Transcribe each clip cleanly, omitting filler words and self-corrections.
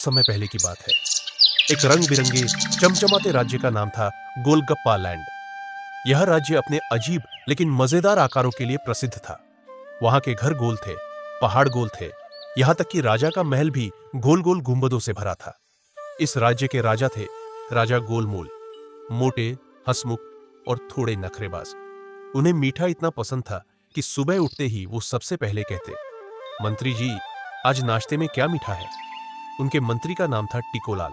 समय पहले की बात है। एक रंग बिरंगे चमचमाते राज्य का नाम था गोलगप्पा लैंड। यह राज्य अपने अजीब लेकिन मजेदार आकारों के लिए प्रसिद्ध था। वहां के घर गोल थे, पहाड़ गोल थे, यहां तक कि राजा का महल भी गोल गोल गुंबदों से भरा था। इस राज्य के राजा थे राजा गोलमोल, मोटे, हंसमुख और थोड़े नखरेबाज। उन्हें मीठा इतना पसंद था कि सुबह उठते ही वो सबसे पहले कहते, मंत्री जी, आज नाश्ते में क्या मीठा है। उनके मंत्री का नाम था टिकोलाल,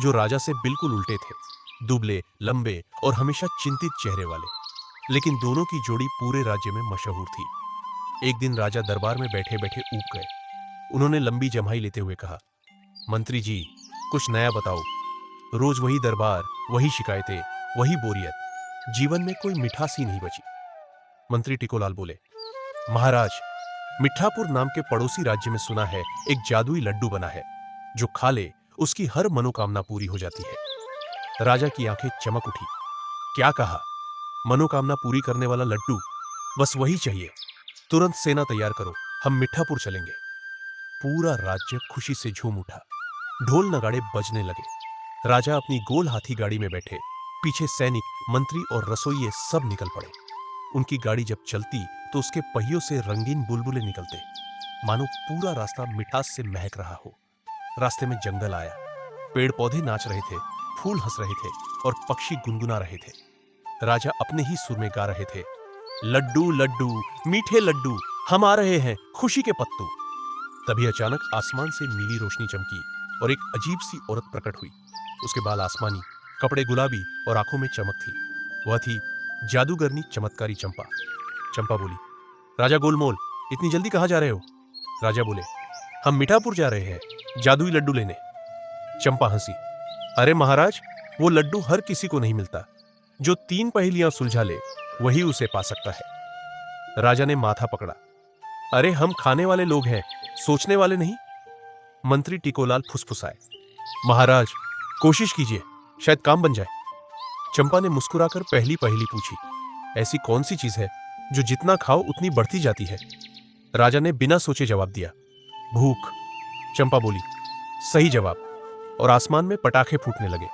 जो राजा से बिल्कुल उल्टे थे, दुबले, लंबे और हमेशा चिंतित चेहरे वाले। लेकिन दोनों की जोड़ी पूरे राज्य में मशहूर थी। एक दिन राजा दरबार में बैठे बैठे ऊब गए। उन्होंने लंबी जम्हाई लेते हुए कहा, मंत्री जी, कुछ नया बताओ। रोज वही दरबार, वही शिकायतें, वही बोरियत। जीवन में कोई मिठास ही नहीं बची। मंत्री टिकोलाल बोले, महाराज, मिठापुर नाम के पड़ोसी राज्य में सुना है एक जादुई लड्डू बना है, जो खा ले उसकी हर मनोकामना पूरी हो जाती है। राजा की आंखें चमक उठी। क्या कहा? मनोकामना पूरी करने वाला लड्डू? बस वही चाहिए। तुरंत सेना तैयार करो, हम मिठापुर चलेंगे। पूरा राज्य खुशी से झूम उठा। ढोल नगाड़े बजने लगे। राजा अपनी गोल हाथी गाड़ी में बैठे, पीछे सैनिक, मंत्री और रसोइये सब निकल पड़े। उनकी गाड़ी जब चलती तो उसके पहियों से रंगीन बुलबुले निकलते, मानो पूरा रास्ता मिठास से महक रहा हो। रास्ते में जंगल आया, पेड़ पौधे नाच रहे थे, फूल हंस रहे थे और पक्षी गुनगुना रहे थे। राजा अपने ही सुर में गा रहे थे, लड्डू लड्डू मीठे लड्डू, हम आ रहे हैं खुशी के पत्तू। तभी अचानक आसमान से नीली रोशनी चमकी और एक अजीब सी औरत प्रकट हुई। उसके बाल आसमानी, कपड़े गुलाबी और आंखों में चमक थी। वह थी जादूगरनी चमत्कारी चंपा। चंपा बोली, राजा गोलमोल, इतनी जल्दी कहां जा रहे हो? राजा बोले, हम मिठापुर जा रहे हैं जादुई लड्डू लेने। चंपा हंसी, अरे महाराज, वो लड्डू हर किसी को नहीं मिलता। जो 3 पहेलियां सुलझा ले वही उसे पा सकता है। राजा ने माथा पकड़ा, अरे हम खाने वाले लोग हैं, सोचने वाले नहीं। मंत्री टिकोलाल फुसफुसाए, महाराज, कोशिश कीजिए, शायद काम बन जाए। चंपा ने मुस्कुराकर पहली पहेली पूछी, ऐसी कौन सी चीज है जो जितना खाओ उतनी बढ़ती जाती है? राजा ने बिना सोचे जवाब दिया, भूख। चंपा बोली, सही जवाब। और आसमान में पटाखे फूटने लगे।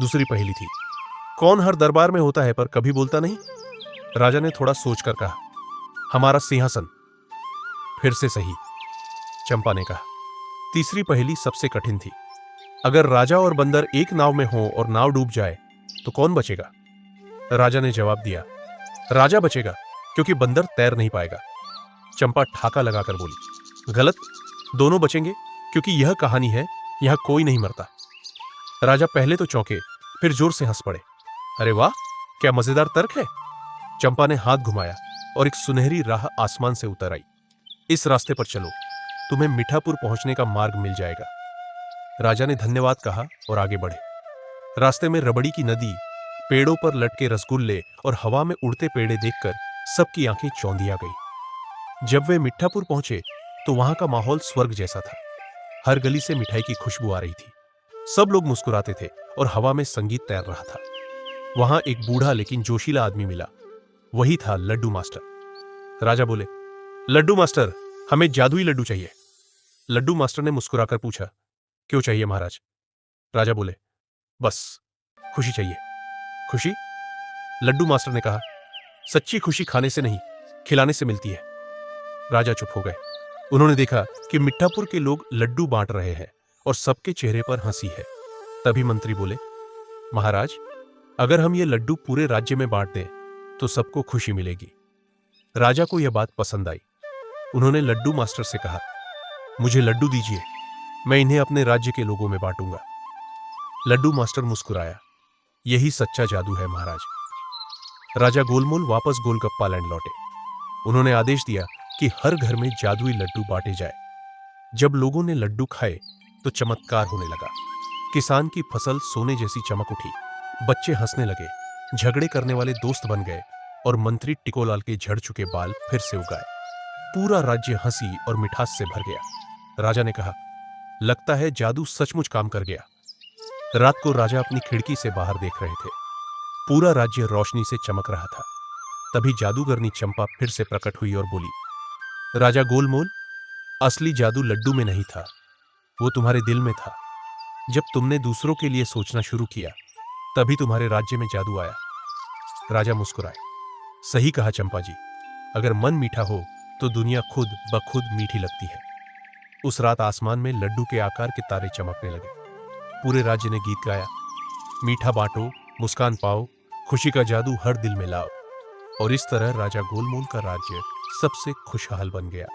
दूसरी पहेली थी, कौन हर दरबार में होता है पर कभी बोलता नहीं? राजा ने थोड़ा सोचकर कहा, हमारा सिंहासन। फिर से सही, चंपा ने कहा। तीसरी पहेली सबसे कठिन थी, अगर राजा और बंदर एक नाव में हो और नाव डूब जाए तो कौन बचेगा? राजा ने जवाब दिया, राजा बचेगा, क्योंकि बंदर तैर नहीं पाएगा। चंपा ठाका लगाकर बोली, गलत, दोनों बचेंगे, क्योंकि यह कहानी है, यहां कोई नहीं मरता। राजा पहले तो चौंके, फिर जोर से हंस पड़े। अरे वाह, क्या मजेदार तर्क है। चंपा ने हाथ घुमाया और एक सुनहरी राह आसमान से उतर आई। इस रास्ते पर चलो, तुम्हें मिठापुर पहुंचने का मार्ग मिल जाएगा। राजा ने धन्यवाद कहा और आगे बढ़े। रास्ते में रबड़ी की नदी, पेड़ों पर लटके रसगुल्ले और हवा में उड़ते पेड़े देखकर सबकी आंखें चौंधिया गई। जब वे मिठापुर पहुंचे तो वहां का माहौल स्वर्ग जैसा था। हर गली से मिठाई की खुशबू आ रही थी। सब लोग मुस्कुराते थे और हवा में संगीत तैर रहा था। वहां एक बूढ़ा लेकिन जोशीला आदमी मिला। वही था लड्डू मास्टर। राजा बोले, लड्डू मास्टर, हमें जादुई लड्डू चाहिए। लड्डू मास्टर ने मुस्कुराकर पूछा, क्यों चाहिए महाराज? राजा बोले, बस खुशी चाहिए। खुशी? लड्डू मास्टर ने कहा, सच्ची खुशी खाने से नहीं, खिलाने से मिलती है। राजा चुप हो गए। उन्होंने देखा कि मिठापुर के लोग लड्डू बांट रहे हैं और सबके चेहरे पर हंसी है। तभी मंत्री बोले, महाराज, अगर हम ये लड्डू पूरे राज्य में बांट दें तो सबको खुशी मिलेगी। राजा को यह बात पसंद आई। उन्होंने लड्डू मास्टर से कहा, मुझे लड्डू दीजिए, मैं इन्हें अपने राज्य के लोगों में बांटूंगा। लड्डू मास्टर मुस्कुराया, यही सच्चा जादू है महाराज। राजा गोलमोल वापस गोलगप्पा लैंड लौटे। उन्होंने आदेश दिया कि हर घर में जादुई लड्डू बांटे जाए। जब लोगों ने लड्डू खाए तो चमत्कार होने लगा। किसान की फसल सोने जैसी चमक उठी, बच्चे हंसने लगे, झगड़े करने वाले दोस्त बन गए और मंत्री टिकोलाल के झड़ चुके बाल फिर से उगाए। पूरा राज्य हंसी और मिठास से भर गया। राजा ने कहा, लगता है जादू सचमुच काम कर गया। रात को राजा अपनी खिड़की से बाहर देख रहे थे। पूरा राज्य रोशनी से चमक रहा था। तभी जादूगरनी चंपा फिर से प्रकट हुई और बोली, राजा गोलमोल, असली जादू लड्डू में नहीं था, वो तुम्हारे दिल में था। जब तुमने दूसरों के लिए सोचना शुरू किया, तभी तुम्हारे राज्य में जादू आया। राजा मुस्कुराए। सही कहा चंपा जी, अगर मन मीठा हो तो दुनिया खुद ब खुद मीठी लगती है। उस रात आसमान में लड्डू के आकार के तारे चमकने लगे। पूरे राज्य ने गीत गाया, मीठा बांटो, मुस्कान पाओ, खुशी का जादू हर दिल में लाओ। और इस तरह राजा गोलमोल का राज्य सबसे खुशहाल बन गया।